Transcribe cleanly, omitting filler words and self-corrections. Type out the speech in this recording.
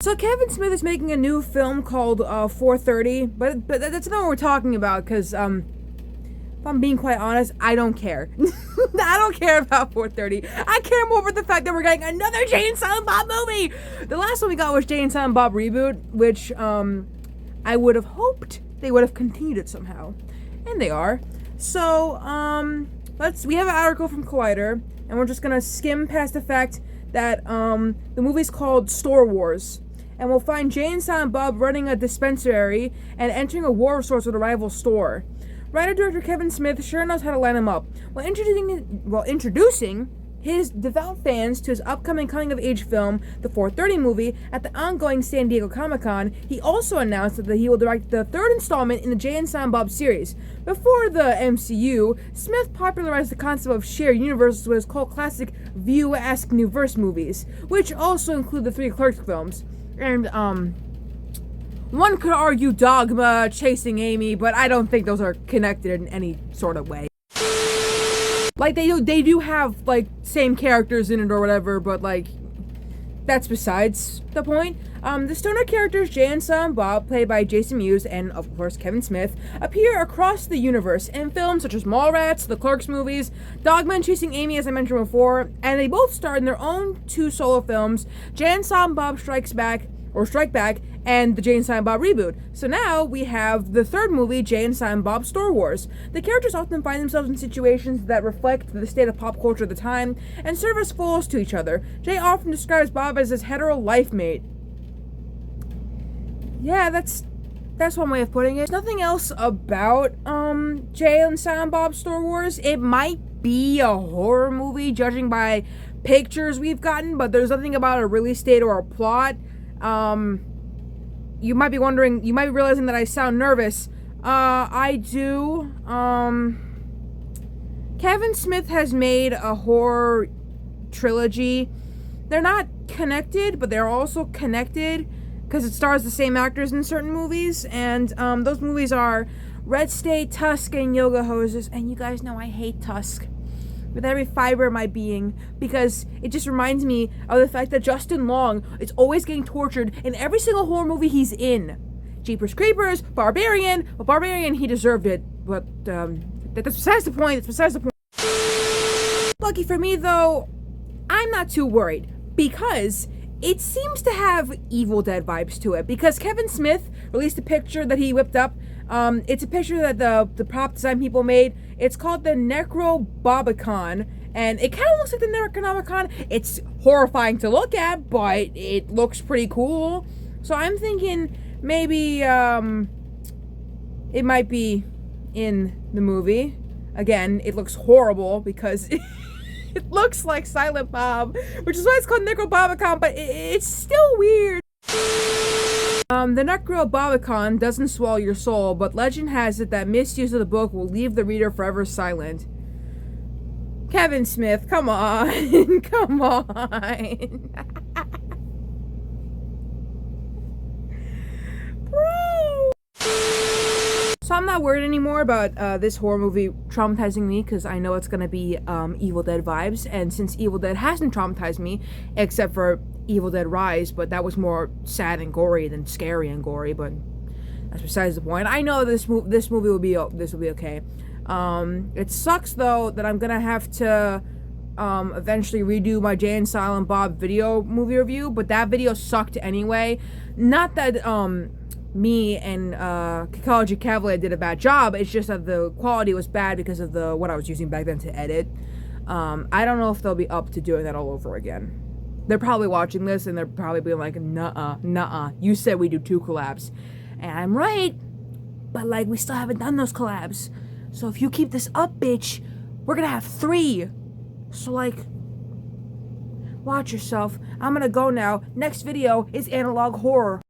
So Kevin Smith is making a new film called 430, but that's not what we're talking about, because if I'm being quite honest, I don't care. I don't care about 430. I care more about the fact that we're getting another Jay and Silent Bob movie. The last one we got was Jay and Silent Bob Reboot, which I would have hoped they would have continued it somehow, and they are. So we have an article from Collider, and we're just gonna skim past the fact that the movie's called Store Wars. And we'll find Jay and Silent Bob running a dispensary and entering a war of sorts with a rival store. Writer-director Kevin Smith sure knows how to line them up. While introducing his devout fans to his upcoming coming-of-age film, the 430 movie, at the ongoing San Diego Comic-Con, he also announced that he will direct the third installment in the Jay and Silent Bob series. Before the MCU, Smith popularized the concept of shared universes with his cult classic View-esque new verse movies, which also include the 3 Clerks films. And, one could argue Dogma, Chasing Amy, but I don't think those are connected in any sort of way. Like, they do have, like, same characters in it or whatever, but, like, that's besides the point. The stoner characters Jay and Silent Bob, played by Jason Mewes and, of course, Kevin Smith, appear across the universe in films such as Mallrats, the Clerks movies, Dogma and Chasing Amy, as I mentioned before, and they both star in their own 2 solo films, Jay and Silent Bob Strike Back, and the Jay and Silent Bob Reboot. So now we have the third movie, Jay and Silent Bob Store Wars. The characters often find themselves in situations that reflect the state of pop culture at the time and serve as foils to each other. Jay often describes Bob as his hetero life mate. Yeah, that's one way of putting it. There's nothing else about Jay and Silent Bob Store Wars. It might be a horror movie, judging by pictures we've gotten, but there's nothing about a release date or a plot. You might be wondering, you might be realizing that I sound nervous. I do. Kevin Smith has made a horror trilogy. They're not connected, but they're also connected because it stars the same actors in certain movies, and those movies are Red State, Tusk, and Yoga Hoses, and you guys know I hate Tusk with every fiber of my being, because it just reminds me of the fact that Justin Long is always getting tortured in every single horror movie he's in. Jeepers Creepers, Barbarian. Well, Barbarian, he deserved it, but that's besides the point. It's besides the point. Lucky for me, though, I'm not too worried, because it seems to have Evil Dead vibes to it, because Kevin Smith released a picture that he whipped up. It's a picture that the prop design people made. It's called the Necrobobicon, and it kind of looks like the Necronomicon. It's horrifying to look at, but it looks pretty cool. So I'm thinking maybe it might be in the movie. Again, it looks horrible because it looks like Silent Bob, which is why it's called Necrobobicon, but it's still weird. The Necrobobicon doesn't swallow your soul, but legend has it that misuse of the book will leave the reader forever silent. Kevin Smith, come on. Come on. Bro. So I'm not worried anymore about this horror movie traumatizing me, because I know it's going to be Evil Dead vibes, and since Evil Dead hasn't traumatized me, except for Evil Dead Rise, but that was more sad and gory than scary and gory, but that's besides the point. I know this movie will be okay. It sucks though that I'm gonna have to eventually redo my Jay and Silent Bob video movie review, but that video sucked anyway. Not that me and Kikology Cavalier did a bad job, it's just that the quality was bad because of what I was using back then to edit. I don't know if they'll be up to doing that all over again. They're probably watching this and they're probably being like, nuh-uh, you said we do 2 collabs. And I'm right, but like, we still haven't done those collabs. So if you keep this up, bitch, we're gonna have 3. So like, watch yourself. I'm gonna go now. Next video is analog horror.